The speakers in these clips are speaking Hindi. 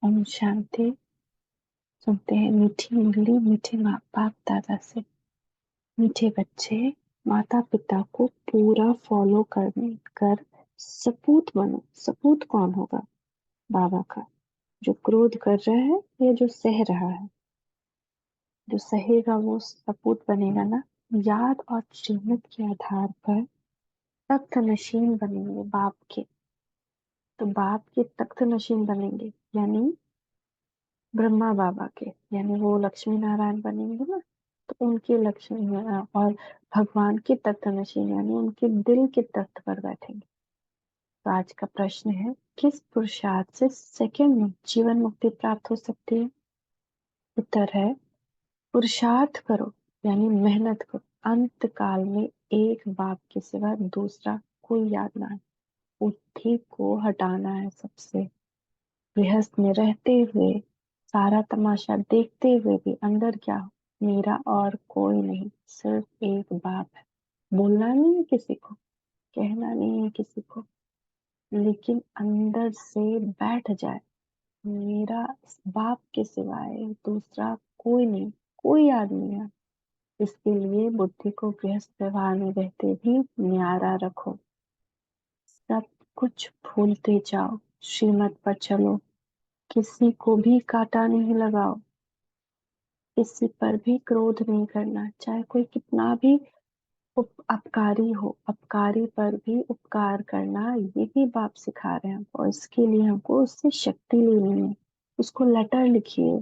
ओम शांति। सुनते हैं मीठी उंगली मीठे माँ बाप दादा से। मीठे बच्चे, माता पिता को पूरा फॉलो कर सपूत बनो। सपूत कौन होगा? बाबा का। जो क्रोध कर रहा है या जो सह रहा है? जो सहेगा वो सपूत बनेगा ना। याद और श्रीमत के आधार पर तख्त नशीन बनेंगे बाप के। तो बाप के तख्त नशीन बनेंगे, यानी ब्रह्मा बाबा के, यानी वो लक्ष्मी नारायण बनेंगे ना। तो उनके लक्ष्मी और भगवान के तख्त नशीन यानी उनके दिल के तख्त पर बैठेंगे। तो आज का प्रश्न है, किस पुरुषार्थ से सेकंड में जीवन मुक्ति प्राप्त हो सकती है? उत्तर है, पुरुषार्थ करो यानी मेहनत करो। अंत काल में एक बाप के सिवा दूसरा कोई याद ना आए। बुद्धि को हटाना है सबसे। गृहस्थ में रहते हुए सारा तमाशा देखते हुए भी अंदर क्या हो? मेरा और कोई नहीं, सिर्फ एक बाप है। बोलना नहीं है किसी को, कहना नहीं है किसी को, लेकिन अंदर से बैठ जाए, मेरा इस बाप के सिवाय दूसरा कोई नहीं, कोई आदमी है। इसके लिए बुद्धि को गृहस्थ व्यवहार में रहते भी न्यारा रखो। सब कुछ भूलते जाओ, श्रीमत पर चलो। किसी को भी कांटा नहीं लगाओ, किसी पर भी क्रोध नहीं करना, चाहे कोई कितना भी अपकारी हो। अपकारी पर भी उपकार करना, ये भी बाप सिखा रहे हैं। और इसके लिए हमको उससे शक्ति लेनी है। उसको लेटर लिखिए,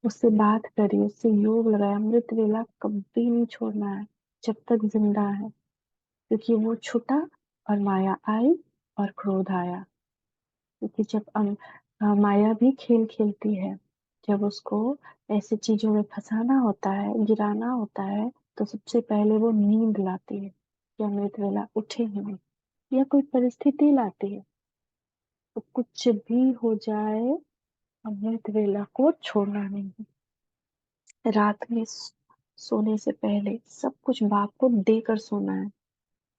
उससे बात करिए, उससे योग लगाए। अमृत वेला कभी नहीं छोड़ना है जब तक जिंदा है, क्योंकि वो छूटा और माया आई और क्रोध आया। क्योंकि जब माया भी खेल खेलती है, जब उसको ऐसी चीजों में फंसाना होता है, गिराना होता है, तो सबसे पहले वो नींद लाती है कि अमृत वेला उठे ही नहीं, या कोई परिस्थिति लाती है। तो कुछ भी हो जाए, अमृत वेला को छोड़ना नहीं है। रात में सोने से पहले सब कुछ बाप को देकर सोना है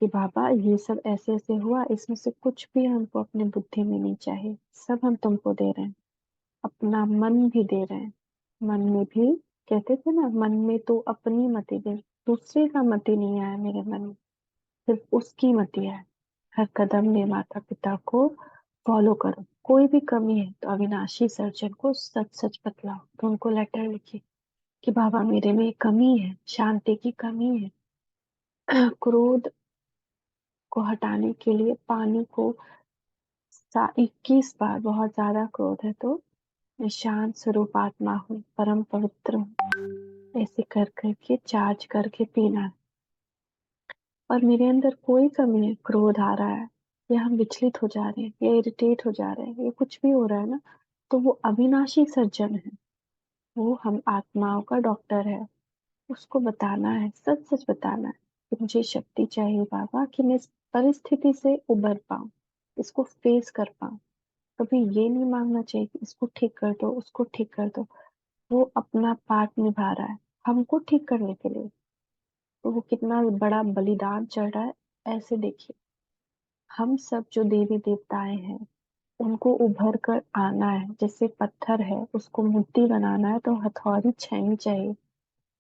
कि बाबा ये सब ऐसे ऐसे हुआ, इसमें से कुछ भी हमको अपने बुद्धि में नहीं चाहिए, सब हम तुमको दे रहे हैं। अपना मन भी दे रहे हैं। मन में भी कहते थे ना, मन में तो अपनी मति दे, दूसरे का मति नहीं आया मेरे मन में, सिर्फ उसकी मति आया। हर कदम में माता पिता को फॉलो करो। कोई भी कमी है तो अविनाशी सर्जन को सच सच बतलाओ। तो उनको लेटर लिखिए कि बाबा मेरे में कमी है, शांति की कमी है। क्रोध को हटाने के लिए पानी को 21 बार, बहुत ज्यादा क्रोध है तो मैं शांत स्वरूप आत्मा हूँ, परम पवित्र हूँ, ऐसे कर करके चार्ज करके पीना है। और मेरे अंदर कोई कमी है, क्रोध आ रहा है या हम विचलित हो जा रहे हैं या इरिटेट हो जा रहे हैं या कुछ भी हो रहा है ना, तो वो अविनाशी सर्जन है। वो हम आत्माओं का डॉक्टर है। उसको बताना है, सच सच बताना है कि मुझे शक्ति चाहिए बाबा, कि मैं इस परिस्थिति से उबर पाऊं, इसको फेस कर पाऊं। कभी ये नहीं मांगना चाहिए कि इसको ठीक कर दो, उसको ठीक कर दो। वो अपना पार्ट निभा रहा है हमको ठीक करने के लिए, तो वो कितना बड़ा बलिदान चढ़ रहा है। ऐसे देखिए, हम सब जो देवी देवताएं हैं, उनको उभर कर आना है। जैसे पत्थर है, उसको मूर्ति बनाना है तो हथौड़ी छैनी चाहिए।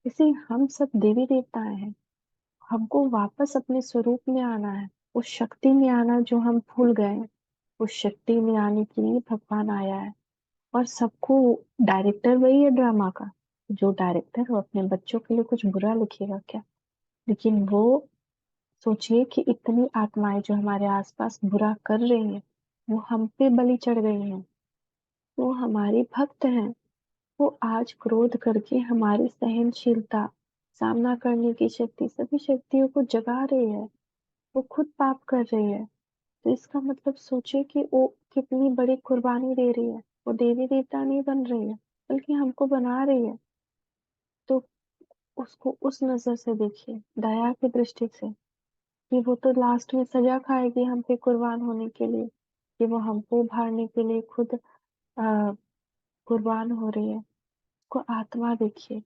इसे हम सब देवी देवताएं हैं, हमको वापस अपने स्वरूप में आना है, उस शक्ति में आना जो हम भूल गए हैं। उस शक्ति में आने के लिए भगवान आया है। और सबको, डायरेक्टर वही है ड्रामा का। जो डायरेक्टर हो अपने बच्चों के लिए कुछ बुरा लिखेगा क्या? लेकिन वो सोचिए कि इतनी आत्माएं जो हमारे आसपास बुरा कर रही हैं, वो हम पे बलि चढ़ गई हैं। वो हमारी भक्त हैं। वो आज क्रोध करके हमारी सहनशीलता, सामना करने की शक्ति, सभी शक्तियों को जगा रही है। वो खुद पाप कर रही है। तो इसका मतलब सोचिए कि वो कितनी बड़ी कुर्बानी दे रही है। वो देवी देवता नहीं बन रही है, बल्कि हमको बना रही है। तो उसको उस नजर से देखिए, दया की दृष्टि से, कि वो तो लास्ट में सजा खाएगी हम पे कुर्बान होने के लिए, कि वो हमको उभारने के लिए खुद कुर्बान हो रही है। उसको आत्मा देखिए,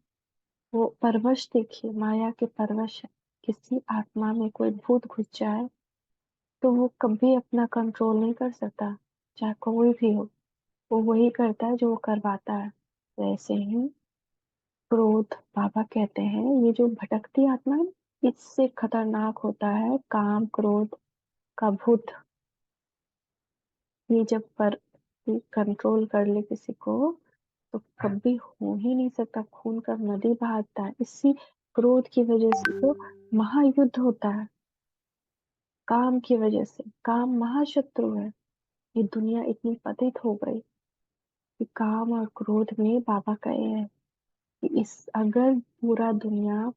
वो परवश देखिए, माया के परवश है। किसी आत्मा में कोई भूत घुस जाए, तो वो कभी अपना कंट्रोल नहीं कर सकता, चाहे कोई भी हो। वो वही करता है जो वो करवाता है। वैसे ही क्रोध, बाबा कहते हैं ये जो भटकती आत्मा है, इससे खतरनाक होता है काम क्रोध का भूत। ये जब पर कंट्रोल कर ले किसी को तो कभी हो ही नहीं सकता, खून का नदी बहाता है। इसी क्रोध की वजह से तो महायुद्ध होता है, काम की वजह से। काम महाशत्रु है। ये दुनिया इतनी पतित हो गई कि काम और क्रोध में, बाबा कहे हैं कि इस अगर पूरा दुनिया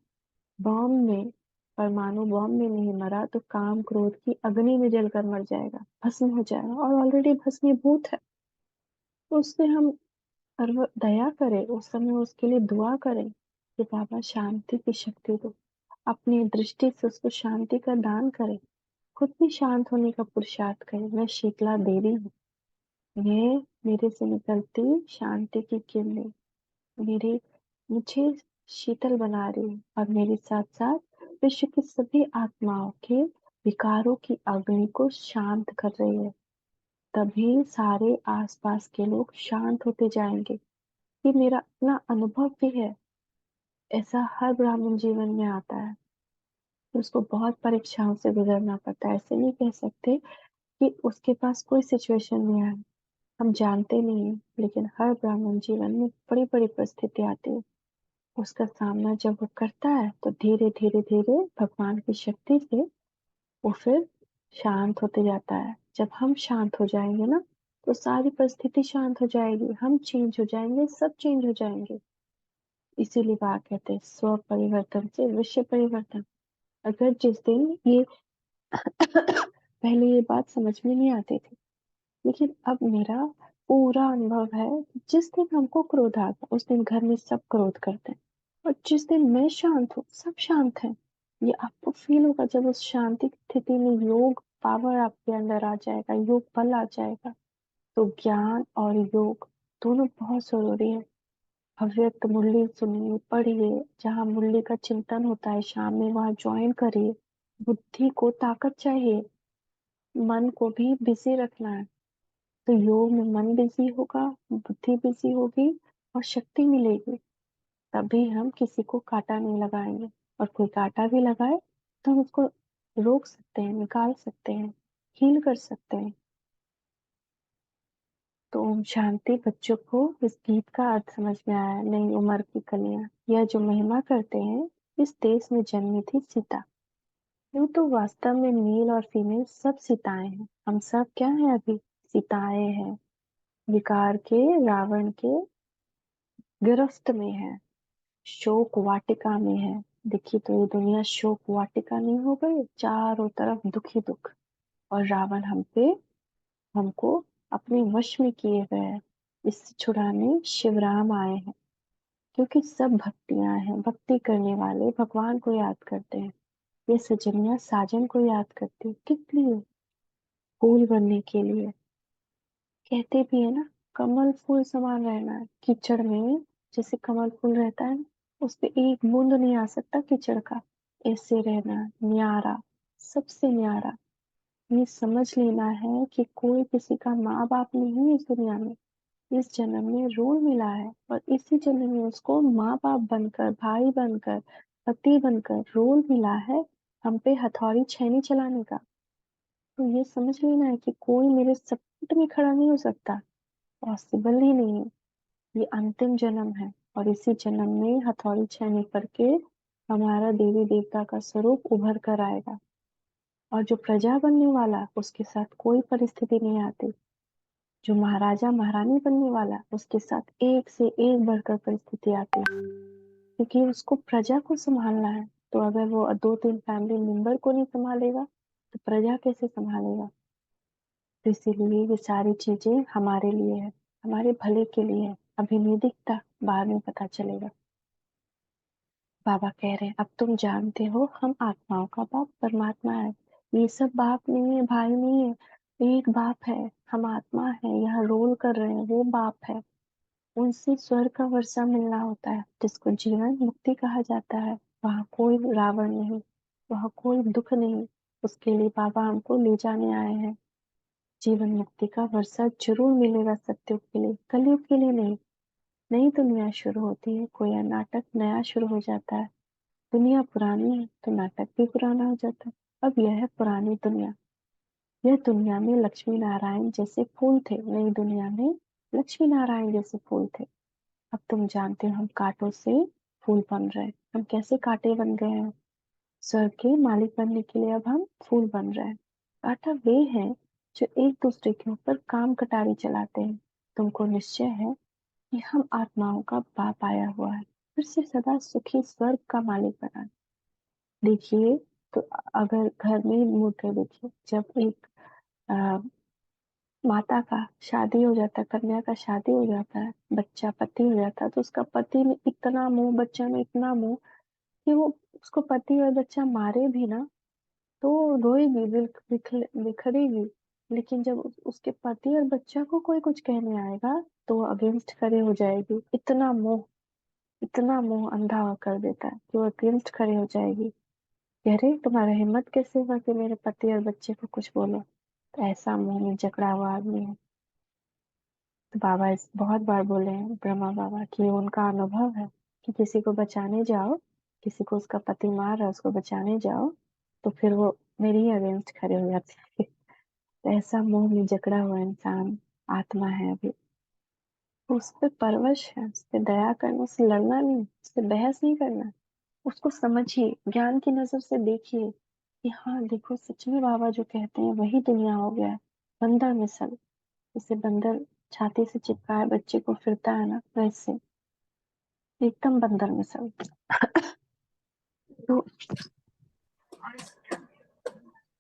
बॉम्ब में, परमाणु बॉम्ब में नहीं मरा तो काम क्रोध की अग्नि में जलकर मर जाएगा, भस्म हो जाएगा, और ऑलरेडी भस्मीभूत है। तो उससे हम दया करें, उस समय उसके लिए दुआ करें कि बाबा शांति की शक्ति दो। अपनी दृष्टि से उसको शांति का दान करें। खुद भी शांत होने का पुरुषार्थ करें। मैं शीतला देवी हूँ। ये मेरे से निकलती शांति की किरणें मेरे मुझे शीतल बना रही है, और मेरे साथ साथ विश्व की सभी आत्माओं के विकारों की अग्नि को शांत कर रही है। तभी सारे आसपास के लोग शांत होते जाएंगे। ये मेरा अपना अनुभव भी है। ऐसा हर ब्राह्मण जीवन में आता है। उसको बहुत परीक्षाओं से गुजरना पड़ता है। ऐसे नहीं कह सकते कि उसके पास कोई सिचुएशन नहीं है। हम जानते नहीं हैं, लेकिन हर ब्राह्मण जीवन में बड़ी बड़ी परिस्थिति आती है। उसका सामना जब वो करता है तो धीरे धीरे धीरे भगवान की शक्ति से वो फिर शांत होते जाता है। जब हम शांत हो जाएंगे ना, तो सारी परिस्थिति शांत हो जाएगी, हम चेंज हो जाएंगे, सब चेंज हो जाएंगे। इसीलिए बात कहते हैं स्व परिवर्तन से विश्व परिवर्तन। अगर जिस दिन ये पहले ये बात समझ में नहीं आती थी, लेकिन अब मेरा पूरा अनुभव है कि जिस दिन हमको क्रोध आता उस दिन घर में सब क्रोध करते हैं, और जिस दिन मैं शांत हूँ सब शांत हैं। ये आपको फील होगा जब उस शांति की स्थिति में योग पावर आपके अंदर आ जाएगा, योग बल आ जाएगा। तो ज्ञान और योग दोनों बहुत जरूरी है। अव्यक्त मुरली सुनिए, पढ़िए, जहाँ मुरली का चिंतन होता है शाम में वहाँ ज्वाइन करिए। बुद्धि को ताकत चाहिए, मन को भी बिजी रखना है। तो योग में मन बिजी होगा, बुद्धि बिजी होगी, और शक्ति मिलेगी। तभी हम किसी को कांटा नहीं लगाएंगे। और कोई कांटा भी लगाए तो हम उसको रोक सकते हैं, निकाल सकते हैं, हील कर सकते हैं। तो ओम शांति। बच्चों को इस गीत का अर्थ समझ में आया? नई उम्र की कलियां, यह जो महिमा करते हैं, इस देश में जन्मी थी सीता। यूं तो वास्तव में मेल और फीमेल सब सीताएं हैं। हम सब क्या हैं अभी? सीताएं हैं। विकार के, रावण के गिरफ्त में है, शोक वाटिका में है। देखिए तो ये दुनिया शोक वाटिका नहीं हो गई? चारों तरफ दुख ही दुख। और रावण हम पे, हमको अपने वश में किए गए हैं। इससे छुड़ाने शिवराम आए हैं। क्योंकि सब भक्तियां हैं, भक्ति करने वाले भगवान को याद करते हैं। ये सजनिया साजन को याद करती है। किस लिए? फूल बनने के लिए। कहते भी है ना, कमल फूल समान रहना है कीचड़ में। जैसे कमल फूल रहता है, उस पे एक बूंद नहीं आ सकता कीचड़ का। ऐसे रहना न्यारा, सबसे न्यारा। ये समझ लेना है कि कोई किसी का माँ बाप नहीं है इस दुनिया में। इस जन्म में रोल मिला है, और इसी जन्म में उसको माँ बाप बनकर, भाई बनकर, पति बनकर रोल मिला है हम पे हथौड़ी छेनी चलाने का। तो ये समझ लेना है कि कोई मेरे सपोर्ट में खड़ा नहीं हो सकता। पॉसिबल ही नहीं है। ये अंतिम जन्म है, और इसी जन्म में हथौड़ी छेनी करके हमारा देवी देवता का स्वरूप उभर कर आएगा। और जो प्रजा बनने वाला, उसके साथ कोई परिस्थिति नहीं आती। जो महाराजा महारानी बनने वाला, उसके साथ एक से एक बढ़कर परिस्थिति आती है। क्योंकि उसको प्रजा को संभालना है। तो अगर वो दो तीन फैमिली मेंबर को नहीं संभालेगा तो प्रजा कैसे संभालेगा? तो इसीलिए ये सारी चीजें हमारे लिए है, हमारे भले के लिए है। अभी नहीं दिखता, बाद में पता चलेगा। बाबा कह रहे हैं अब तुम जानते हो हम आत्माओं का बाप परमात्मा है। ये सब बाप नहीं है, भाई नहीं है, एक बाप है। हम आत्मा है, यहाँ रोल कर रहे हैं, वो बाप है। उनसे स्वर्ग का वर्षा मिलना होता है, जिसको जीवन मुक्ति कहा जाता है। वहाँ कोई रावण नहीं, वहाँ कोई दुख नहीं। उसके लिए बाबा हमको ले जाने आए हैं। जीवन मुक्ति का वर्षा जरूर मिलेगा सत्युग के लिए, कलयुग के लिए नहीं। नई दुनिया शुरू होती है, कोई नाटक नया शुरू हो जाता है। दुनिया पुरानी है तो नाटक भी पुराना हो जाता है। अब यह है पुरानी दुनिया। यह दुनिया में लक्ष्मी नारायण जैसे फूल थे, नई दुनिया में लक्ष्मी नारायण जैसे फूल थे। अब तुम जानते हो हम कांटों से फूल बन रहे हैं। हम कैसे कांटे बन गए हैं? स्वर्ग के मालिक बनने के लिए अब हम फूल बन रहे हैं। कांटा वे हैं जो एक दूसरे के ऊपर काम कटारी चलाते हैं। तुमको निश्चय है कि हम आत्माओं का बाप आया हुआ है, फिर से सदा सुखी स्वर्ग का मालिक बना। देखिए, तो अगर घर में ही मुड़कर देखिए, जब एक आ, माता का शादी हो जाता है, कन्या का शादी हो जाता है, बच्चा पति हो जाता है, तो उसका पति में इतना मोह, बच्चा में इतना मोह कि वो उसको पति और बच्चा मारे भी ना तो रोएगी, बिखरेगी। लेकिन जब उसके पति और बच्चा को कोई कुछ कहने आएगा तो वो अगेंस्ट खड़े हो जाएगी। इतना मोह अंधा कर देता है कि वो अगेंस्ट खड़े हो जाएगी। कह रहे तुम्हारा हिम्मत कैसे हुआ कि मेरे पति और बच्चे को कुछ बोलो? तो ऐसा मुंह में जकड़ा हुआ आदमी है। तो बाबा इस बहुत बार बोले हैं, ब्रह्मा बाबा, कि ये उनका अनुभव है कि किसी को बचाने जाओ, किसी को उसका पति मार रहा है, उसको बचाने जाओ तो फिर वो मेरे ही अगेंस्ट खड़े हो जाते हैं। तो ऐसा मुंह में जकड़ा हुआ इंसान आत्मा है अभी। उस पे परवश है, उस पे दया करना, उससे लड़ना नहीं, उससे बहस नहीं करना। उसको समझिए, ज्ञान की नजर से देखिए कि हाँ देखो, सच में बाबा जो कहते हैं वही दुनिया हो गया है। बंदर मिसल, जैसे बंदर छाती से चिपकाए बच्चे को फिरता है ना, वैसे एकदम बंदर मिसल। तो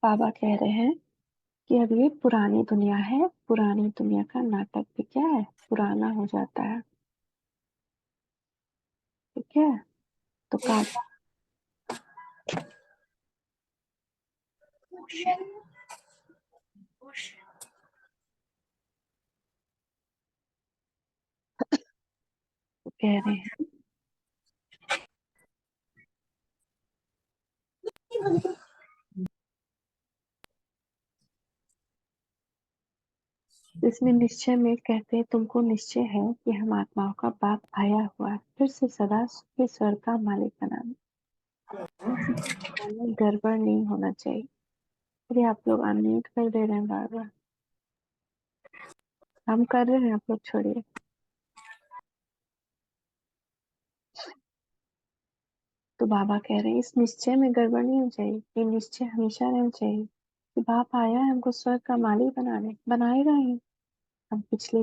बाबा कह रहे हैं कि अब ये पुरानी दुनिया है, पुरानी दुनिया का नाटक भी क्या है, पुराना हो जाता है। ठीक है, तो काका कह रहे हैं, इसमें निश्चय में कहते हैं, तुमको निश्चय है कि हम आत्माओं का बाप आया हुआ है, फिर से सदा के स्वर्ग का मालिक बनाने। गड़बड़ नहीं होना चाहिए। अरे आप लोग अनम्यूट कर दे रहे हैं बार बार। हम कर रहे हैं, आप लोग छोड़िए। तो बाबा कह रहे हैं इस निश्चय में गड़बड़ नहीं होनी चाहिए, ये निश्चय हमेशा रहना चाहिए कि बाप आया है हमको स्वर्ग का मालिक बनाने, बनाएगा ही। हम पिछले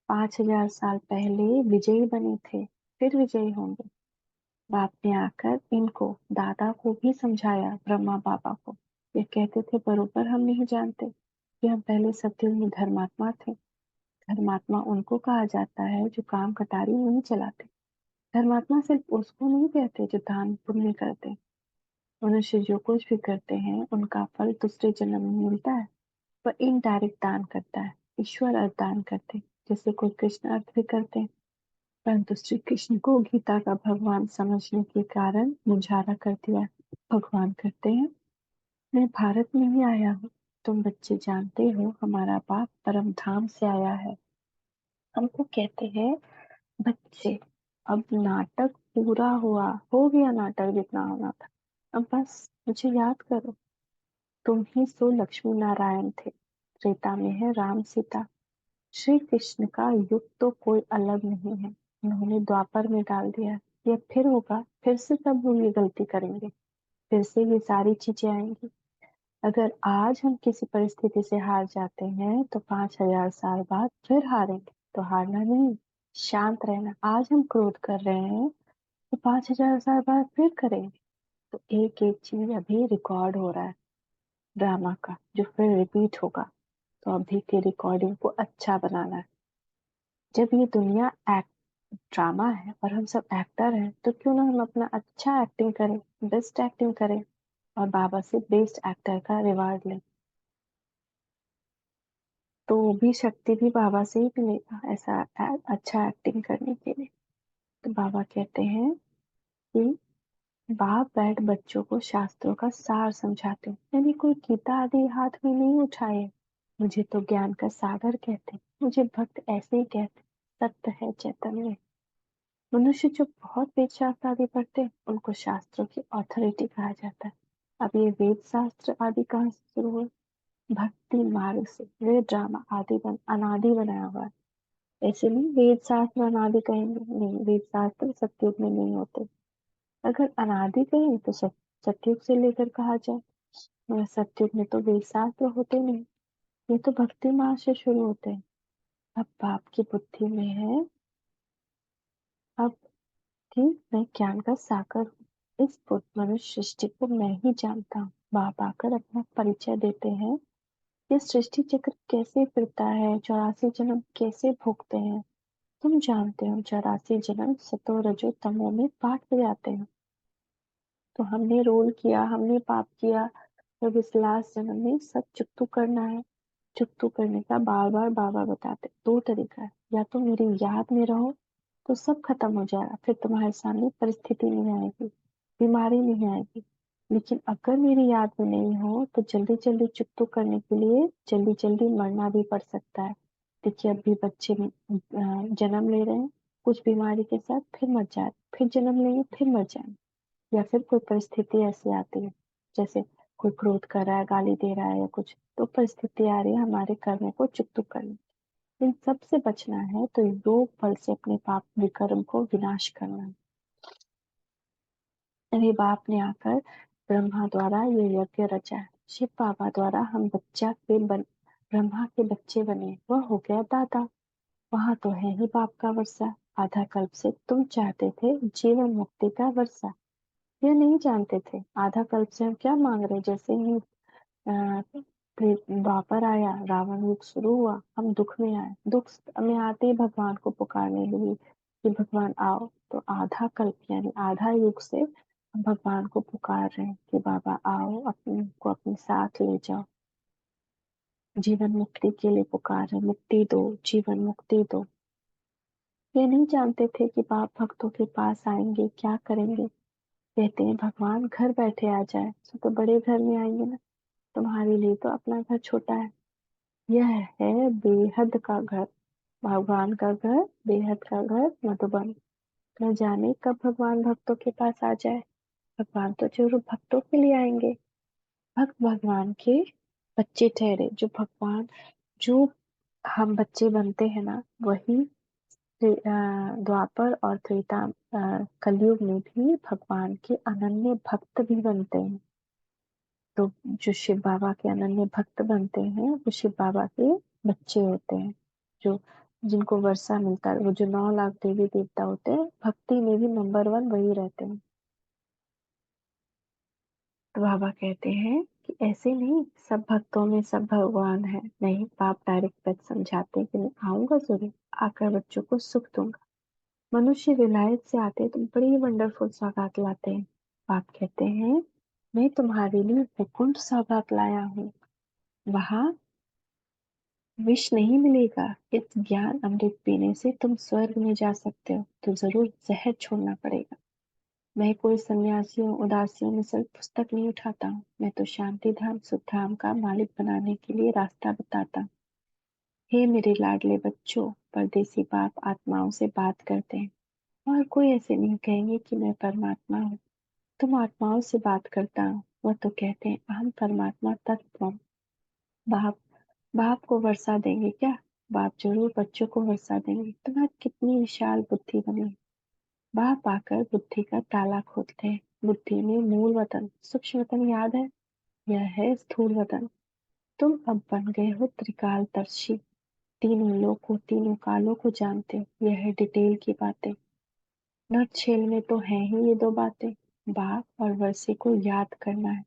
5,000 साल पहले विजयी बने थे, फिर विजयी होंगे। बाप ने आकर इनको, दादा को भी समझाया, ब्रह्मा बाबा को। ये कहते थे बरोबर हम नहीं जानते कि हम पहले सत्युग में धर्मात्मा थे। धर्मात्मा उनको कहा जाता है जो काम कटारी नहीं चलाते। धर्मात्मा सिर्फ उसको नहीं कहते जो दान पुण्य करते। मनुष्य जो कुछ भी करते हैं उनका फल दूसरे जन्म में मिलता है। पर इनडायरेक्ट दान करता है, ईश्वर अर्थ दान करते, जैसे कोई कृष्ण अर्थ भी करते हैं। परंतु श्री कृष्ण को गीता का भगवान समझने के कारण मुझारा कर दिया। भगवान कहते हैं मैं भारत में ही आया हूँ, तुम बच्चे जानते हो हमारा बाप परम धाम से आया है। हमको कहते हैं बच्चे, अब नाटक पूरा हुआ, हो गया नाटक जितना होना था। अब बस मुझे याद करो, तुम ही सो लक्ष्मी नारायण थे। त्रेता में है राम सीता। श्री कृष्ण का युग तो कोई अलग नहीं है, उन्होंने द्वापर में डाल दिया। ये फिर होगा, फिर से सब लोग ये गलती करेंगे, फिर से ये सारी चीजें आएंगी। अगर आज हम किसी परिस्थिति से हार जाते हैं तो 5,000 साल बाद फिर हारेंगे। तो हारना नहीं, शांत रहना। आज हम क्रोध कर रहे हैं तो 5,000 साल बाद फिर करेंगे। तो एक एक चीज अभी रिकॉर्ड हो रहा है ड्रामा का, जो फिर रिपीट होगा। तो अभी की रिकॉर्डिंग को अच्छा बनाना है। जब ये दुनिया एक्ट ड्रामा है और हम सब एक्टर हैं, तो क्यों ना हम अपना अच्छा एक्टिंग करें, बेस्ट एक्टिंग करें, और बाबा से बेस्ट एक्टर का रिवार्ड लें। तो वो भी शक्ति भी बाबा से ही मिलेगा, ऐसा अच्छा एक्टिंग करने के लिए। तो बाबा कहते हैं कि बाप बैठ बच्चों को शास्त्रों का सार समझाते हैं, यानी कोई गीता आदि हाथ में नहीं उठाए, मुझे तो ज्ञान का सागर कहते, मुझे भक्त ऐसे ही कहते, सत्य है चैतन्य। मनुष्य जो बहुत वेद शास्त्र आदि पढ़ते हैं, उनको शास्त्रों की ऑथोरिटी कहा जाता है। अब ये वेद शास्त्र आदि कहाँ से शुरू हुए? भक्ति मार्ग से। वे ड्रामा आदि अनादि बनाया हुआ है। ऐसे नहीं वेद शास्त्र अनादि कहेंगे, नहीं, वेद शास्त्र सतयुग में नहीं होते। अगर अनादि कहें तो सतयुग से लेकर कहा जाए, मगर सतयुग में तो वेद शास्त्र होते नहीं। ये तो भक्ति मार्ग से शुरू होते हैं। अब बाप की बुद्धि में है, अब कि मैं ज्ञान का सागर हूँ, इस बुद्ध मनुष्य सृष्टि को मैं ही जानता हूँ। बाप आकर अपना परिचय देते हैं। ये सृष्टि चक्र कैसे फिरता है, 84 जन्म कैसे भोगते हैं, तुम जानते हो। 84 जन्म सतो रजो तमो में बांट जाते हैं। तो हमने रोल किया, हमने पाप किया, जब इस लास्ट जन्म में सब चुकतू करना है। चुकतू करने का बार बार बाबा बताते, दो तरीका है, या तो मेरी याद में रहो तो सब खत्म हो जाएगा, फिर तुम्हारे सामने परिस्थिति नहीं आएगी, बीमारी नहीं आएगी। लेकिन अगर मेरी याद में नहीं हो तो जल्दी जल्दी चुकतू करने के लिए जल्दी जल्दी मरना भी पड़ सकता है। देखिए अभी बच्चे जन्म ले रहे हैं कुछ बीमारी के साथ, फिर मर जाए, फिर जन्म लेंगे, फिर मर जाए। या फिर कोई परिस्थिति ऐसी आती है, जैसे कोई क्रोध कर रहा है, गाली दे रहा है या कुछ, तो परिस्थिति आ रही है हमारे कर्म को चुकतू करने। इन सब से बचना है तो योग बल से अपने पाप विकर्म को विनाश करना है। अरे बाप ने आकर ब्रह्मा द्वारा ये यज्ञ रचा है, शिव बाबा द्वारा हम ब्रह्मा के बच्चे बने, वह हो गया दादा। वहां तो है ही बाप का वर्षा। आधा कल्प से तुम चाहते थे जीवन मुक्ति का वर्षा, ये नहीं जानते थे। आधा कल्प से हम क्या मांग रहे, जैसे ही फिर द्वापर आया, रावण युग शुरू हुआ, हम दुख में आए, दुख में आते ही भगवान को पुकारने लगे कि भगवान आओ। तो आधा कल्प यानी आधा युग से हम भगवान को पुकार रहे हैं कि बाबा आओ, अपने को अपने साथ ले जाओ। जीवन मुक्ति के लिए पुकार रहे, मुक्ति दो, जीवन मुक्ति दो। ये नहीं जानते थे कि बाप भक्तों के पास आएंगे, क्या करेंगे। कहते हैं भगवान घर बैठे आ जाए तो बड़े घर में आएंगे ना, तुम्हारे लिए तो अपना घर छोटा है। यह है बेहद का घर, भगवान का घर, बेहद का घर मधुबन। न जाने कब भगवान भक्तों के पास आ जाए। भगवान तो जरूर भक्तों के लिए आएंगे। भक्त भगवान के बच्चे ठहरे, जो भगवान, जो हम बच्चे बनते हैं ना, वही द्वापर और त्रेता कलयुग में भी भगवान के अनन्य भक्त भी बनते हैं। तो जो शिव बाबा के अनन्य भक्त बनते हैं वो शिव बाबा के बच्चे होते हैं, जो जिनको वर्षा मिलता है। वो जो 9 लाख देवी देवता होते हैं, भक्ति में भी नंबर 1 वही रहते हैं। तो बाबा कहते हैं कि ऐसे नहीं सब भक्तों में सब भगवान है, नहीं। बाप डायरेक्ट बात समझाते हैं कि मैं आऊंगा जरूर, आकर बच्चों को सुख दूंगा। मनुष्य विलायत से आते हैं तो बड़ी वंडरफुल सौगात लाते हैं। बाप कहते हैं मैं तुम्हारे लिए वैकुंठ सौगात लाया हूँ, वहां विष नहीं मिलेगा। इस ज्ञान अमृत पीने से तुम स्वर्ग में जा सकते हो, तो जरूर जहर छोड़ना पड़ेगा। मैं कोई सन्यासियों उदासियों में सिर्फ पुस्तक नहीं उठाता हूँ, मैं तो शांति धाम सुख धाम का मालिक बनाने के लिए रास्ता बताता हूँ। हे मेरे लाडले बच्चों, परदेसी बाप आत्माओं से बात करते हैं, और कोई ऐसे नहीं कहेंगे कि मैं परमात्मा हूँ। तुम आत्माओं से बात करता हूँ, वह तो कहते हैं अहम परमात्मा तत्व। बाप बाप को वर्षा देंगे क्या? बाप जरूर बच्चों को वर्षा देंगे। तुम्हारी कितनी विशाल बुद्धि बनी। बाप आकर बुद्धि का ताला खोलते हैं। बुद्धि में मूल वतन सूक्ष्म वतन याद है, यह है स्थूल वतन। तुम अब बन गए हो त्रिकालदर्शी, तीनों लोकों तीनों कालों को जानते हो। यह है डिटेल की बातें। नट छेल में तो है ही ये दो बातें, बाप और वर्षे को याद करना है।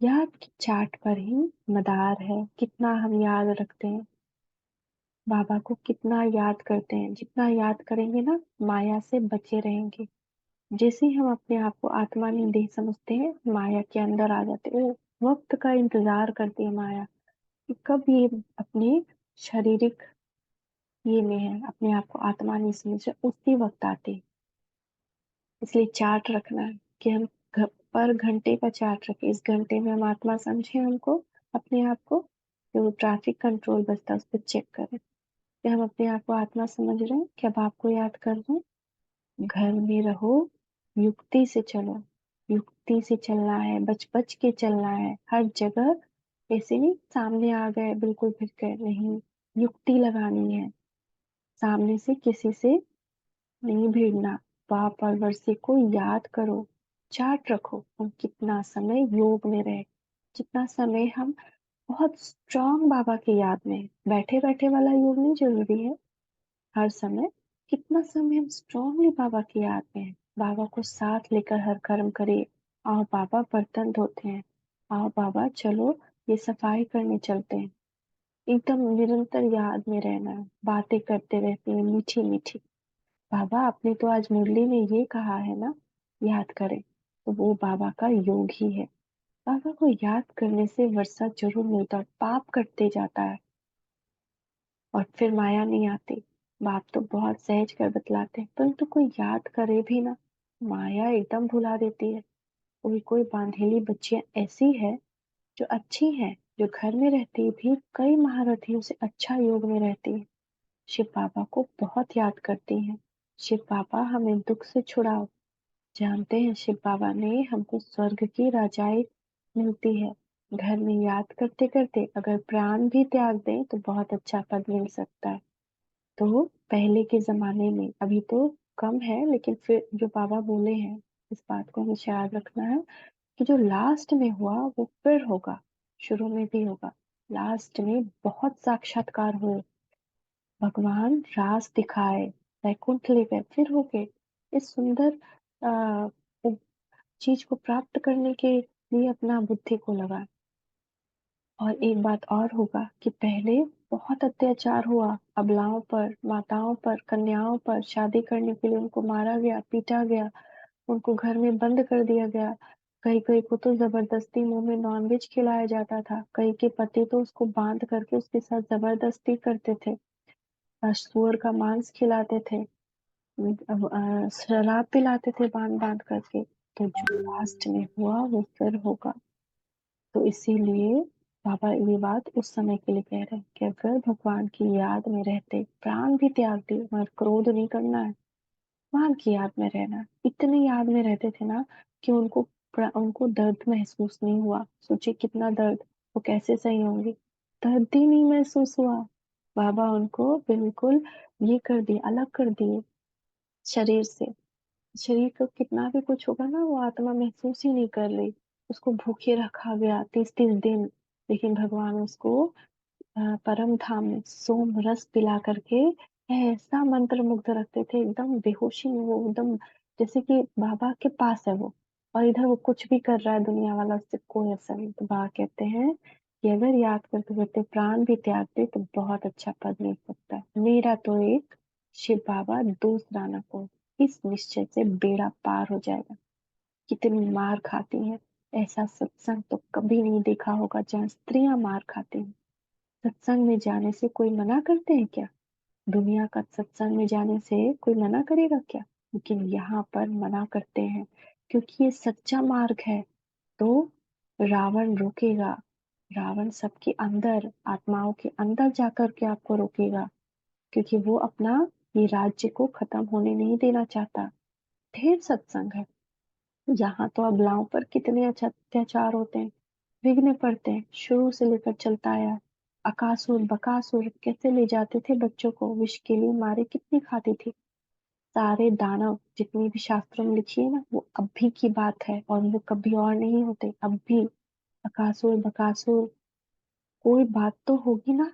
याद की चाट पर ही मदार है, कितना हम याद रखते हैं। बाबा को कितना याद करते हैं, जितना याद करेंगे ना माया से बचे रहेंगे। जैसे ही हम अपने आप को आत्मा नहीं देह समझते हैं, माया के अंदर आ जाते हैं। वो वक्त का इंतजार करती है माया कि कब ये अपने शारीरिक ये में है, अपने आप को आत्मा नहीं समझ रहे, उसी वक्त आते हैं। इसलिए चार्ट रखना है कि हम पर घंटे का चार्ट रखें, इस घंटे में हम आत्मा समझे हमको, अपने आप को, जो ट्रैफिक कंट्रोल बजता है उस पे चेक करें। क्या हम अपने आप को आत्मा समझ रहे हैं? क्या बाप को याद कर रहे हैं? घर में रहो, युक्ति से चलो। युक्ति से चलना है, बच बच के चलना है हर जगह। ऐसे नहीं सामने आ गए बिल्कुल फिर गए, नहीं। युक्ति लगानी है, सामने से किसी से नहीं भिड़ना। बाप और वर्षी को याद करो, चार्ट रखो, हम कितना समय योग में रहे, कितना समय हम बहुत स्ट्रांग बाबा की याद में। बैठे बैठे वाला योग नहीं जरूरी है, हर समय कितना समय हम स्ट्रांगली बाबा की याद में हैं। बाबा को साथ लेकर हर कर्म करे। आओ बाबा बर्तन धोते हैं, आओ बाबा चलो ये सफाई करने चलते हैं। एकदम निरंतर याद में रहना है, बातें करते रहते हैं मीठी मीठी। बाबा आपने तो आज मुरली में ये कहा है ना, याद करें। तो वो बाबा का योग ही है। बाबा को याद करने से वर्षा जरूर मिलता है, पाप कटते जाता है और फिर माया नहीं आती। बाप तो बहुत सहज कर बतलाते हैं, परंतु कोई याद करे भी ना, माया एकदम भुला देती है। कोई कोई बांधेली बच्चियां ऐसी है जो अच्छी है, जो घर में रहती भी कई महारथियों से अच्छा योग में रहती है। शिव बाबा को बहुत याद करती हैं। शिव बाबा हमें दुख से छुड़ाओ। जानते हैं शिव बाबा ने हमको स्वर्ग की राजाई मिलती है। घर में याद करते करते अगर प्राण भी त्याग दें तो बहुत अच्छा पद मिल सकता है। तो पहले के जमाने में, अभी तो कम है लेकिन फिर जो बाबा बोले हैं, इस बात को हमें याद रखना है कि जो लास्ट में हुआ वो फिर होगा, शुरू में भी होगा। लास्ट में बहुत साक्षात्कार हुए, भगवान रास दिखाए, वैकुंठ ले गए, फिर हो गए। इस सुंदर आ, चीज को प्राप्त करने के लिए अपना बुद्धि को लगा। और एक बात और होगा कि पहले बहुत अत्याचार हुआ अबलाओं पर, माताओं पर, कन्याओं पर। शादी करने के लिए उनको मारा गया, पीटा गया, उनको घर में बंद कर दिया गया। कई कई को तो जबरदस्ती मुंह में नॉनवेज खिलाया जाता था। कई के पति तो उसको बांध करके उसके साथ जबरदस्ती करते थे, सुअर का मांस खिलाते थे, शराब पिलाते थे बांध बांध करके। तो जो लास्ट में हुआ वो फिर होगा। तो इसीलिए बाबा ये बात उस समय के लिए कह रहे हैं कि अगर भगवान की याद में रहते, प्राण भी त्याग दे मगर क्रोध नहीं करना है, भगवान की याद में रहना। इतने याद में रहते थे ना कि उनको दर्द महसूस नहीं हुआ। सोचिए कितना दर्द, वो कैसे सही होंगे? दर्द ही नहीं महसूस हुआ। बाबा उनको बिल्कुल ये कर दिए, अलग कर दिए शरीर से। शरीर को कितना भी कुछ होगा ना, वो आत्मा महसूस ही नहीं कर रही। उसको भूखे रखा गया 30-30 दिन, लेकिन भगवान उसको परम धाम में सोम रस पिला करके ऐसा मंत्र मुग्ध रखते थे, एकदम बेहोशी में वो, एकदम जैसे कि बाबा के पास है वो, और इधर वो कुछ भी कर रहा है दुनिया वाला, उससे कोई असर नहीं। तो बाबा कहते हैं कि अगर याद करते करते प्राण भी त्याग दे तो बहुत अच्छा पद मिल सकता है। मेरा तो एक, शिव बाबा दूसरा न कोई, इस निश्चय से बेड़ा पार हो जाएगा। कितनी मार खाती हैं, ऐसा सत्संग तो कभी नहीं देखा होगा जहाँ स्त्रियां मार खाती हैं। सत्संग में जाने से कोई मना करते हैं क्या? दुनिया का सत्संग में जाने से कोई मना करेगा क्या? लेकिन यहाँ पर मना करते हैं, क्योंकि ये सच्चा मार्ग है। तो रावण रोकेगा, रावण सबके अंदर, आत्माओं के अंदर जाकर के आपको रोकेगा, क्योंकि वो अपना ये राज्य को खत्म होने नहीं देना चाहता। ढेर सत्संग है। यहाँ तो अबलाओं पर कितने अत्याचार होते हैं, विघ्न पड़ते हैं, शुरू से लेकर चलता आया। अकासुर बकासुर कैसे ले जाते थे बच्चों को, विष के लिए मारे कितनी खाती थी। सारे दानव जितनी भी शास्त्रों में लिखी है ना, वो अभी की बात है और वो कभी और नहीं होते। अब भी अकासुर बकासुर, कोई बात तो होगी ना।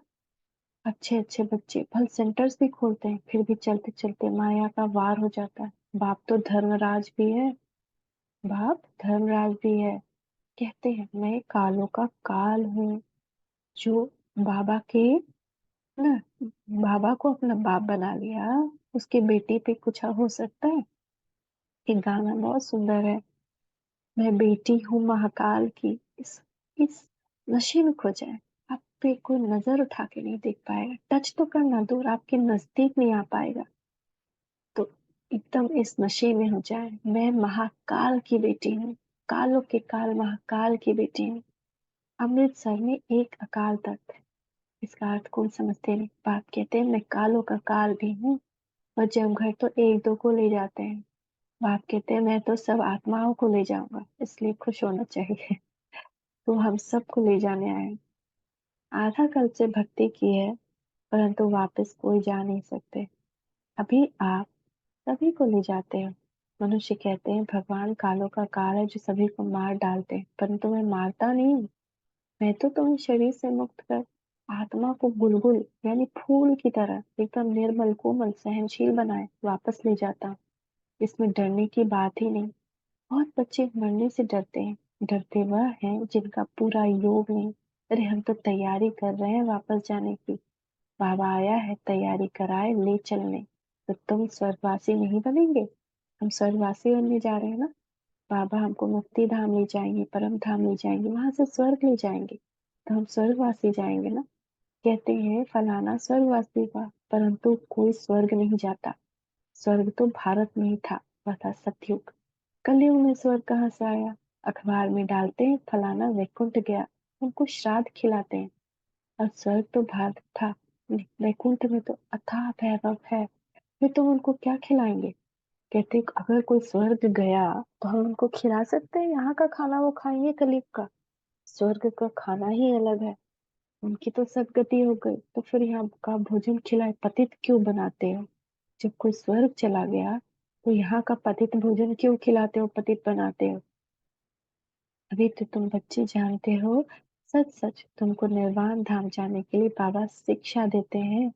अच्छे अच्छे बच्चे फल सेंटर्स भी खोलते हैं, फिर भी चलते चलते माया का वार हो जाता है। बाप तो धर्मराज भी है, बाप धर्मराज भी है। कहते हैं मैं कालों का काल हूँ। जो बाबा के ना, बाबा को अपना बाप बना लिया, उसके बेटी पे कुछ हो सकता है? एक गाना बहुत सुंदर है, मैं बेटी हूँ महाकाल की। इस नशे में खो जाए, आप पे कोई नजर उठा के नहीं देख पाएगा, टच तो करना दूर, आपके नजदीक नहीं आ पाएगा। तो एकदम इस नशे में हो जाए, मैं महाकाल की बेटी हूँ, कालों के काल महाकाल की बेटी हूँ। अमृतसर में एक अकाल तख्त है, इसका अर्थ कोई समझते नहीं। बाप कहते हैं मैं कालों का काल भी हूँ, और जमघट तो एक दो को ले जाते हैं। बाप कहते हैं मैं तो सब आत्माओं को ले जाऊंगा, इसलिए खुश होना चाहिए। तो हम सबको ले जाने आए हैं। आधा कल्प से भक्ति की है, परंतु वापस कोई जा नहीं सकते। अभी आप सभी को ले जाते हो। मनुष्य कहते हैं भगवान कालों का काल है जो सभी को मार डालते हैं, परंतु मैं मारता नहीं हूँ। मैं तो तुम्हें शरीर से मुक्त कर आत्मा को गुलगुल यानी फूल की तरह एकदम निर्मल कोमल सहनशील बनाए वापस ले जाता हूँ। इसमें डरने की बात ही नहीं। बहुत बच्चे मरने से डरते हैं। डरते वह हैं जिनका पूरा योग नहीं। अरे हम तो तैयारी कर रहे हैं वापस जाने की। बाबा आया है तैयारी कराए ले चलने। तो तुम स्वर्गवासी नहीं बनेंगे? हम स्वर्गवासी बनने जा रहे हैं ना। बाबा हमको मुक्ति धाम ले जाएंगे, परम धाम ले जाएंगे, वहां से स्वर्ग ले जाएंगे। तो हम स्वर्गवासी जाएंगे ना। कहते हैं फलाना स्वर्गवासी हुआ, परंतु कोई स्वर्ग नहीं जाता। स्वर्ग तो भारत में ही था, वह था सतयुग। कलयुग में स्वर्ग कहाँ से आया? अखबार में डालते हैं फलाना वैकुंठ गया, उनको श्राद्ध खिलाते हैं। और स्वर्ग तो भारत था, वैकुंठ में तो अथाह वैभव है। फिर तुम उनको क्या खिलाएंगे? कहते अगर कोई स्वर्ग गया तो हम उनको खिला सकते हैं, यहाँ का खाना वो खाएंगे कलयुग का? स्वर्ग का खाना ही अलग है। उनकी तो सदगति हो गई, तो फिर यहाँ का भोजन खिलाए पतित क्यों बनाते हो? जब कोई स्वर्ग चला गया तो यहाँ का पतित भोजन क्यों खिलाते हो, पतित बनाते हो? अभी तो तुम बच्चे जानते हो। सच सच तुमको निर्वाण धाम जाने के लिए बाबा शिक्षा देते हैं।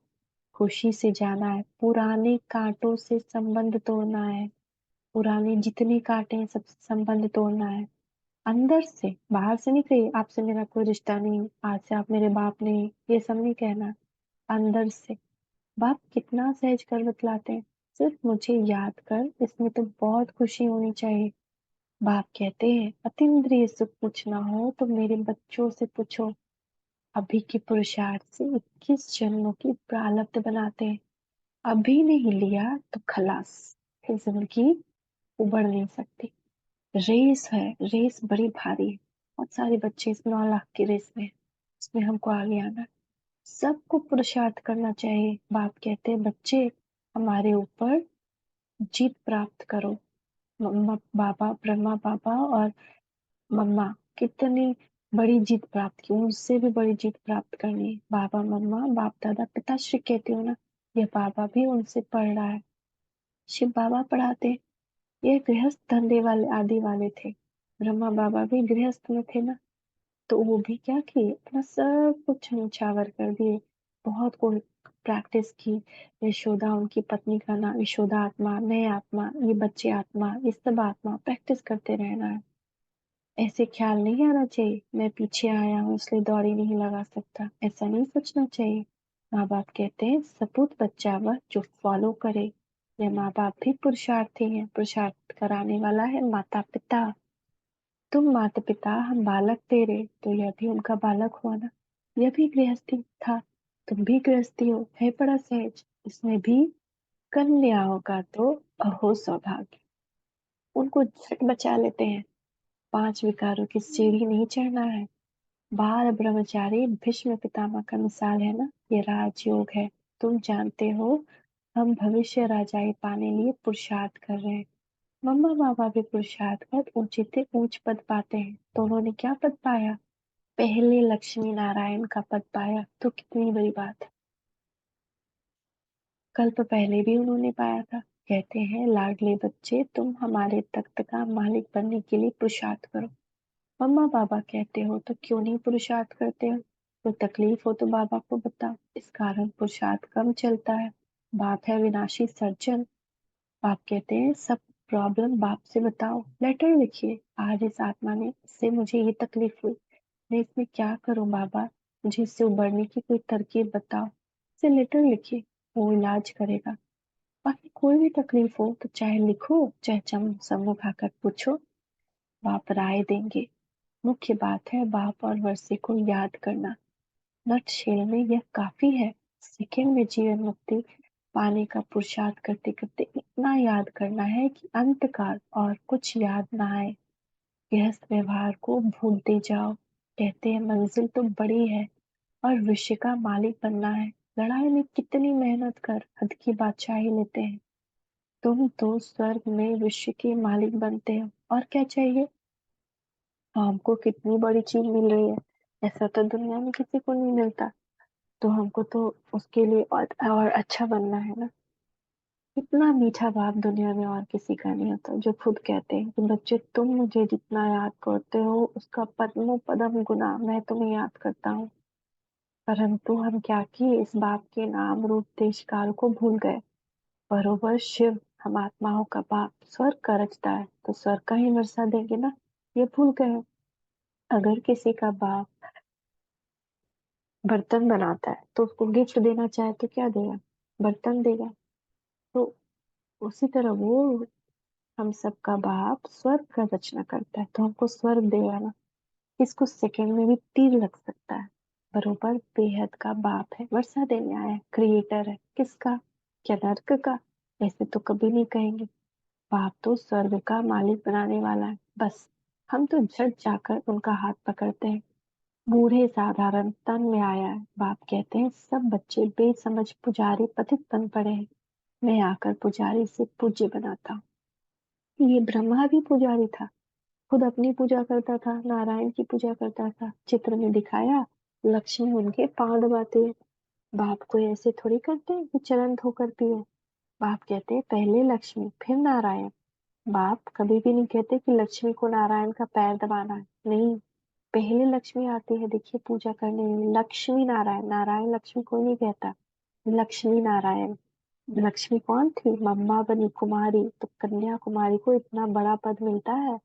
खुशी से जाना है, पुराने कांटों से संबंध तोड़ना है। पुराने जितने कांटे हैं सब संबंध तोड़ना है। अंदर से, बाहर से नहीं। कही आपसे मेरा कोई रिश्ता नहीं, आज से आप मेरे बाप नहीं, ये सब नहीं कहना। अंदर से। बाप कितना सहज कर बतलाते हैं। सिर्फ मुझे याद कर, इसमें तो बहुत खुशी होनी चाहिए। बाप कहते हैं अतीन्द्रिय सुख पूछना हो तो मेरे बच्चों से पूछो। अभी के पुरुषार्थ से 21 जन्मों की प्रारब्ध बनाते हैं। अभी नहीं लिया तो खलास, फिर जिंदगी उबड़ नहीं सकती। रेस है, रेस बड़ी भारी है। बहुत सारे बच्चे इस 9 लाख की रेस में हैं। इसमें हमको आगे आना है। सबको पुरुषार्थ करना चाहिए। बाप कहते हैं बच्चे हमारे ऊपर जीत प्राप्त करो। मम्मा बाबा, ब्रह्मा बाबा और मम्मा कितनी बड़ी जीत प्राप्त की, उससे भी बड़ी जीत प्राप्त करनी है। बाबा मम्मा बाप दादा पिताश्री कहती हूँ ना, यह बाबा भी उनसे पढ़ रहा है। शिव बाबा पढ़ाते। ये गृहस्थ धंधे वाले आदि वाले थे। ब्रह्मा बाबा भी गृहस्थ में थे ना। तो वो भी क्या किए, अपना सब कुछ न्यौछावर कर दिए। बहुत को प्रैक्टिस की। यशोदा उनकी पत्नी का नाम, यशोदा आत्मा, मैं आत्मा, ये बच्चे आत्मा, ये सब आत्मा, प्रैक्टिस करते रहना है। ऐसे ख्याल नहीं आना चाहिए मैं पीछे आया हूँ इसलिए दौड़ी नहीं लगा सकता, ऐसा नहीं सोचना चाहिए। माँ बाप कहते हैं सपूत बच्चा वह जो फॉलो करे। ये माँ बाप भी पुरुषार्थी हैं, पुरुषार्थ कराने वाला है माता पिता। तुम माता पिता, हम बालक तेरे, तो यह भी उनका बालक हुआ ना। यह भी गृहस्थी था, तुम भी गृहस्थी हो, है बड़ा सहज। इसमें भी कन्याओं का तो अहो सौभाग्य, उनको झट बचा लेते हैं। 5 विकारों की सीढ़ी नहीं चढ़ना है। बाल ब्रह्मचारी भीष्म पितामह का मिसाल है ना, ये राजयोग है। तुम जानते हो हम भविष्य राजाई पाने लिए पुरुषार्थ कर रहे हैं। मम्मा पापा भी पुरुषार्थ कर ऊंचे से ऊंच पद पाते हैं, तो उन्होंने क्या पद पाया? पहले लक्ष्मी नारायण का पद पाया, तो कितनी बड़ी बात है। कल्प पहले भी उन्होंने पाया था। कहते हैं लाडले बच्चे तुम हमारे तख्त का मालिक बनने के लिए पुरुषार्थ करो। मम्मा पापा कहते हो तो क्यों नहीं पुरुषार्थ करते हो? कोई तकलीफ हो तो बाबा को बताओ, इस कारण पुरुषार्थ कम चलता है। बाप है विनाशी सर्जन। बाप कहते हैं सब प्रॉब्लम बाप से बताओ, लेटर लिखिए। आज इस आत्मा ने, इससे मुझे ये तकलीफ हुई, मैं इसमें क्या करूं बाबा? मुझे इससे उबरने की कोई तरकीब बताओ। इसे लेटर लिखिए, वो इलाज करेगा। बाकी कोई भी तकलीफ हो तो चाहे लिखो चाहे चम सम्मुख आकर पूछो, बाप राय देंगे। मुख्य बात है बाप और वर्षे को याद करना। नटशेल में यह काफी है। सेकंड में जीवन मुक्ति पाने का पुरुषार्थ करते करते इतना याद करना है कि अंतकाल और कुछ याद ना आए। गृहस्थ व्यवहार को भूलते जाओ। कहते हैं मंजिल तो बड़ी है, और विश्व का मालिक बनना है। लड़ाई में कितनी मेहनत कर हद की बादशाही लेते हैं। तुम तो स्वर्ग में विश्व के मालिक बनते हो, और क्या चाहिए। हमको कितनी बड़ी चीज मिल रही है, ऐसा तो दुनिया में किसी को नहीं मिलता। तो हमको तो उसके लिए और अच्छा बनना है ना। इतना मीठा बाप दुनिया में और किसी का नहीं होता, जो खुद कहते हैं कि बच्चे तुम मुझे जितना याद करते हो उसका पद्मों पदम गुना मैं तुम्हें याद करता हूँ। परंतु हम क्या किए, इस बाप के नाम रूप देश काल को भूल गए। बरोबर शिव हम आत्माओं का बाप स्वर्ग का रचता है, तो स्वर्ग का ही वर्षा देंगे ना, ये भूल गए। अगर किसी का बाप बर्तन बनाता है तो उसको गिफ्ट देना चाहे तो क्या देगा, बर्तन देगा। तो उसी तरह वो हम सबका बाप स्वर्ग का रचना करता है, तो हमको स्वर्ग देगा ना। इसको सेकंड में भी तीर लग सकता है। बरोबर बेहद का बाप है, वर्षा देने आया है, क्रिएटर है किसका, क्या नर्क का। ऐसे तो कभी नहीं कहेंगे। बाप तो स्वर्ग का मालिक बनाने वाला है, बस हम तो झट जाकर उनका हाथ पकड़ते हैं। बूढ़े साधारण तन में आया है, बाप कहते हैं सब बच्चे बेसमझ पुजारी पतित बन पड़े हैं, मैं आकर पुजारी से पूज्य बनाता हूँ। ये ब्रह्मा भी पुजारी था, खुद अपनी पूजा करता था, नारायण की पूजा करता था, चित्र में दिखाया। लक्ष्मी उनके पांव दबाती है। बाप को ऐसे थोड़ी करते हैं कि चरण धोकर पिए। बाप कहते हैं पहले लक्ष्मी फिर नारायण। बाप कभी भी नहीं कहते कि लक्ष्मी को नारायण का पैर दबाना है, नहीं। पहले लक्ष्मी आती है, देखिए पूजा करने में लक्ष्मी नारायण, नारायण लक्ष्मी कोई नहीं कहता, लक्ष्मी नारायण। लक्ष्मी कौन थी, मम्मा बनी कुमारी, तो कन्या कुमारी को इतना बड़ा पद मिलता है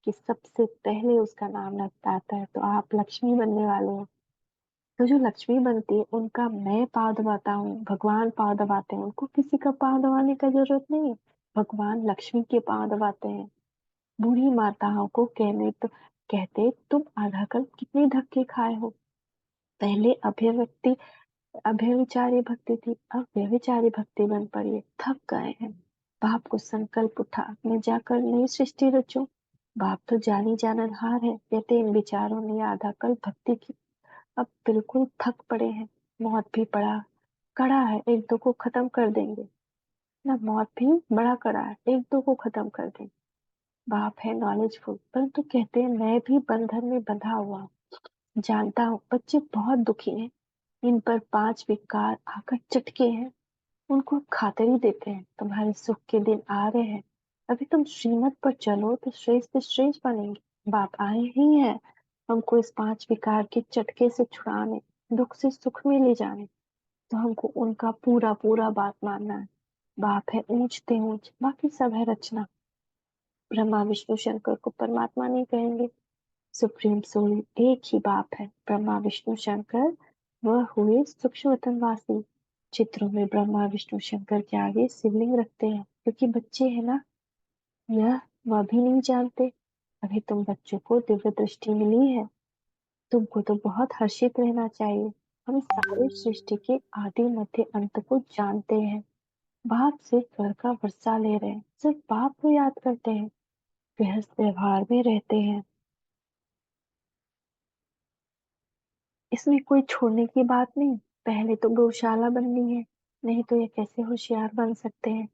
कि सबसे पहले उसका नाम लगता आता है, तो आप लक्ष्मी बनने वाले हो। तो जो लक्ष्मी बनती है उनका मैं पाँव दबाता हूँ, भगवान पाँव दबाते हैं, उनको किसी का पाँव दबाने का जरूरत नहीं है। भगवान लक्ष्मी के पाँव दबाते हैं। बूढ़ी माताओं को कहने तो कहते तुम आधा कल्प कितने धक्के खाए हो। पहले अभिव्यक्ति अव्यभिचारी भक्ति थी, अब व्यभिचारी भक्ति बन पड़ी है, थक गए हैं। बाप को संकल्प उठा मैं जाकर नई सृष्टि रचूं। बाप तो जानी जाननहार है, कहते इन विचारों ने आधा कल्प भक्ति की, अब बिल्कुल थक पड़े हैं। मौत भी बड़ा कड़ा है, एक दो को खत्म कर देंगे ना, मौत भी बड़ा कड़ा है, एक दो को खत्म कर देंगे। बाप है नॉलेजफुल, परंतु कहते हैं मैं भी बंधन में बंधा हुआ हूँ। जानता हूँ बच्चे बहुत दुखी हैं, इन पर पांच विकार आकर चटके हैं, उनको खातिर ही देते हैं तुम्हारे सुख के दिन आ रहे हैं। अभी तुम श्रीमत पर चलो तो श्रेष्ठ से श्रेष्ठ बनेंगे। बाप आए ही हैं हमको इस पांच विकार के चटके से छुड़ाने, दुख से सुख में ले जाने। तो हमको उनका पूरा पूरा बात मानना है। बाप है ऊंच ते ऊंच, बाकी सब है रचना। ब्रह्मा विष्णु शंकर को परमात्मा नहीं कहेंगे, सुप्रीम सोल एक ही बाप है। ब्रह्मा विष्णु शंकर वह हुए सूक्ष्म वतनवासी। चित्रों में ब्रह्मा विष्णु शंकर के आगे शिवलिंग रखते हैं, क्योंकि बच्चे हैं ना, यह वह भी नहीं जानते। अभी तुम बच्चों को दिव्य दृष्टि मिली है, तुमको तो बहुत हर्षित रहना चाहिए। हम सारे सृष्टि के आदि मध्य अंत को जानते हैं। बाप से स्वर का वर्षा ले रहे हैं, सिर्फ बाप को याद करते हैं, गृहस्थ व्यवहार में रहते हैं। इसमें कोई छोड़ने की बात नहीं। पहले तो गौशाला बननी है, नहीं तो ये कैसे होशियार बन सकते हैं।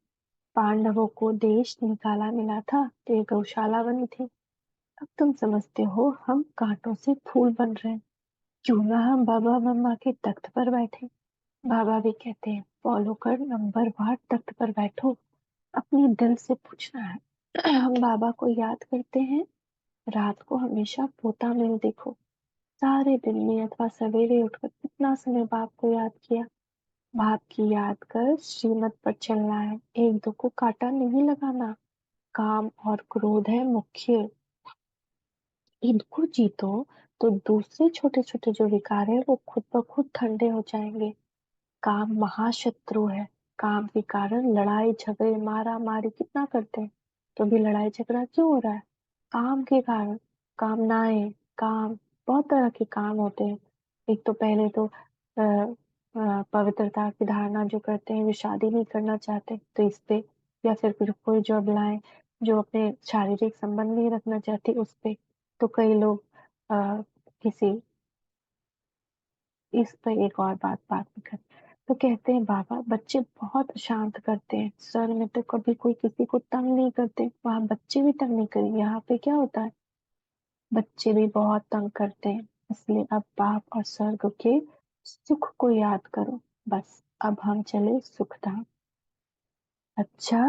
पांडवों को देश निकाला मिला था तो ये गौशाला बनी थी। अब तुम समझते हो हम कांटों से फूल बन रहे हैं, क्यों ना हम बाबा मम्मा के तख्त पर बैठे। बाबा भी कहते हैं फॉलो कर नंबर वार तख्त पर बैठो, अपने दिल से पूछना है। हम बाबा को याद करते हैं, रात को हमेशा पोता में देखो, सारे दिन में अथवा सवेरे उठकर कितना समय बाप को याद किया। बाप की याद कर श्रीमत पर चलना है, एक दो को कांटा नहीं लगाना। काम और क्रोध है मुख्य, इनको जीतो तो दूसरे छोटे छोटे जो विकार है वो खुद ब खुद ठंडे हो जाएंगे। काम महाशत्रु है, काम के कारण लड़ाई झगड़े मारा मारी कितना करते हैं, तो भी लड़ाई झगड़ा क्यों हो रहा है, काम के कारण। कामनाएं, काम, बहुत तरह के काम होते हैं। एक तो पहले तो पवित्रता की धारणा जो करते हैं, वे शादी नहीं करना चाहते तो इस पे, या फिर कोई जो अबलाएं जो अपने शारीरिक संबंध नहीं रखना चाहती उस पे। तो कई लोग किसी इस पर एक और बात भी कर। तो कहते हैं बाबा बच्चे बहुत शांत करते हैं, सर में तो कभी कोई किसी को तंग नहीं करते, वहां बच्चे भी तंग नहीं करेंगे, यहाँ पे क्या होता है बच्चे भी बहुत तंग करते हैं। इसलिए अब बाप और स्वर्ग के सुख को याद करो। बस अब हम चले सुखधाम। अच्छा,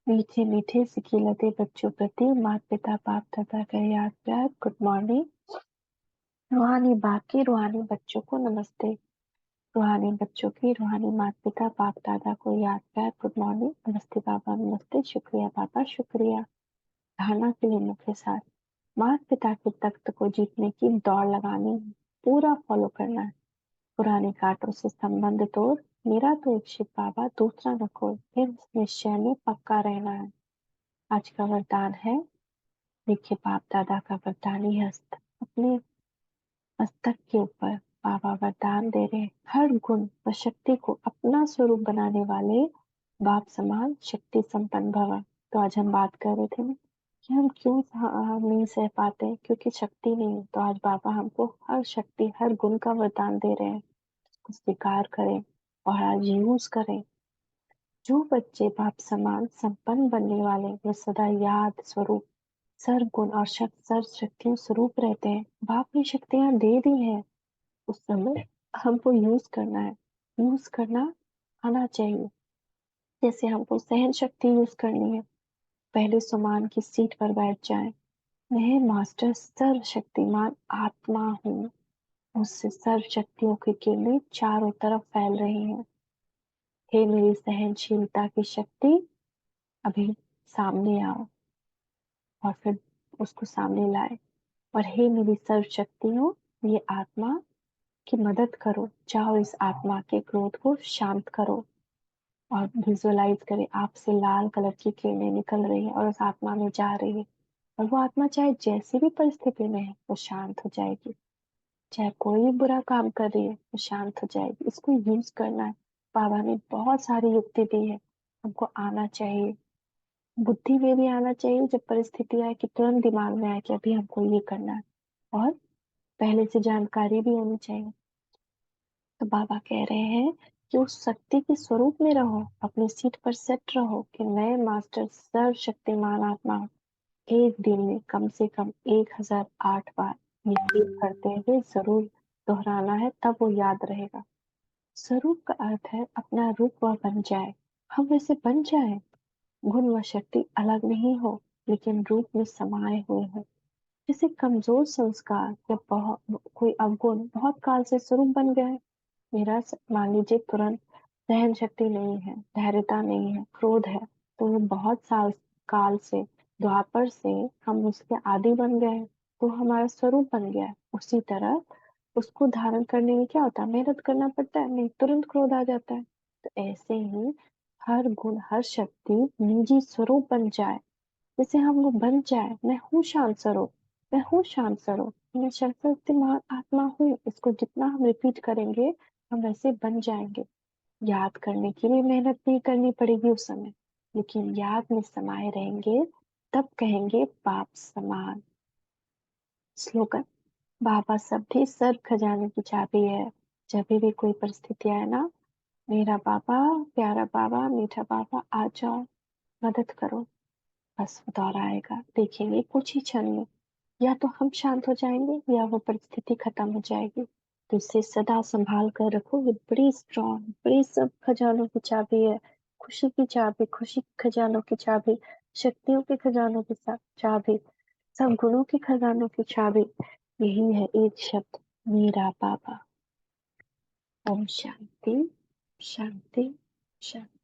मीठे मीठे सिखिलते बच्चों प्रति माता पिता बाप दादा का याद प्यार गुड मॉर्निंग। रूहानी बाप की रूहानी बच्चों को नमस्ते। रूहानी बच्चों की रूहानी माता पिता बाप दादा को याद प्यार गुड मॉर्निंग, नमस्ते बाबा, नमस्ते, शुक्रिया बाबा, शुक्रिया। धारणा के लिए मुख्य सार। माता पिता के तख्त को जीतने की दौड़ लगानी है, पूरा फॉलो करना है। पुराने कांटों से संबंध तोड़, मेरा तो इच्छित बाबा दूसरा न कोई, फिर इस निश्चय में पक्का रहना है। आज का वरदान है, देखिए बाप दादा का वरदानी हस्त अपने मस्तक के ऊपर बाबा वरदान दे रहे हैं। हर गुण व शक्ति को अपना स्वरूप बनाने वाले बाप समान शक्ति संपन्न भव। तो आज हम बात कर रहे थे ना कि हम क्यों नहीं सह पाते, क्योंकि शक्ति नहीं है। तो आज बाबा हमको हर शक्ति हर गुण का वरदान दे रहे हैं, उसको स्वीकार करें और आज यूज करें। जो बच्चे बाप समान संपन्न बनने वाले वे सदा याद स्वरूप सर्व गुण और सर्व शक्तियों स्वरूप रहते हैं। बाप ने शक्तियां दे दी हैं, उस समय हमको यूज करना है। यूज करना आना चाहिए। जैसे हमको सहन शक्ति यूज करनी है, पहले सुमान की सीट पर बैठ जाए। मैं मास्टर सर्वशक्तिमान आत्मा हूँ, उससे सर्व शक्तियों की किरणें चारों तरफ फैल रही हैं। हे मेरी सहनशीलता की शक्ति, अभी सामने आओ। और फिर उसको सामने लाए। और हे मेरी सर्व शक्तियों, ये आत्मा की मदद करो, जाओ इस आत्मा के क्रोध को शांत करो। और विजुअलाइज करें आपसे लाल कलर की किरणें निकल रही है और उस आत्मा में जा रही है। और वो आत्मा चाहे जैसी भी परिस्थिति में है वो शांत हो जाएगी। चाहे कोई भी बुरा काम कर रही है वो शांत हो जाएगी। इसको यूज करना है। बाबा ने बहुत सारी युक्ति दी है, हमको आना चाहिए। बुद्धि में भी आना चाहिए, जब परिस्थिति आए कि तुरंत दिमाग में आए कि अभी हमको ये करना है। और पहले से जानकारी भी होनी चाहिए। तो बाबा कह रहे हैं कि उस शक्ति के स्वरूप में रहो, अपनी सीट पर सेट रहो कि मैं मास्टर सर्वशक्तिमान आत्मा हूँ। एक दिन में कम से कम 1008 बार ये फील करते हुए जरूर दोहराना है, तब वो याद रहेगा। स्वरूप का अर्थ है अपना रूप वह बन जाए, हम वैसे बन जाए। गुण व शक्ति अलग नहीं हो, लेकिन रूप में समाये हुए हो। जैसे कमजोर संस्कार या बहुत कोई अवगुण बहुत काल से स्वरूप बन गया है। मान लीजिए तुरंत सहन शक्ति नहीं है, धैर्यता नहीं है, क्रोध है, तो वो बहुत साल काल से द्वापर से हम उसके आदी बन गए हैं, तो हमारा स्वरूप बन गया है। उसी तरह उसको धारण करने में क्या होता है, मेहनत करना पड़ता है, नहीं तुरंत क्रोध आ जाता है। तो ऐसे ही हर गुण हर शक्ति निजी स्वरूप बन जाए। जैसे हम लोग बन जाए, मैं हूँ शांत स्वरूप, मैं हूँ शांत स्वरूप, मैं शक्तिमान आत्मा हूँ। इसको जितना हम रिपीट करेंगे हम वैसे बन जाएंगे। याद करने के लिए मेहनत नहीं करनी पड़ेगी उस समय, लेकिन याद में समाये रहेंगे, तब कहेंगे बाप समान। स्लोगन। बाबा सबके सर्व खजाने की चाबी है। जब भी कोई परिस्थिति आए ना, मेरा बाबा, प्यारा बाबा, मीठा बाबा आ जाओ, मदद करो। बस वो दौर आएगा, देखेंगे कुछ ही क्षण में या तो हम शांत हो जाएंगे या वो परिस्थिति खत्म हो जाएगी। तो इसे सदा संभाल कर रखो, ये बड़ी स्ट्रॉन्ग, बड़ी सब खजानों की चाबी है। खुशी की चाबी, खुशी के खजानों की चाबी, शक्तियों के खजानों की चाबी, सब गुणों के खजानों की चाबी, यही है एक शब्द, मेरा बाबा। ओम शांति, शांति, शांति।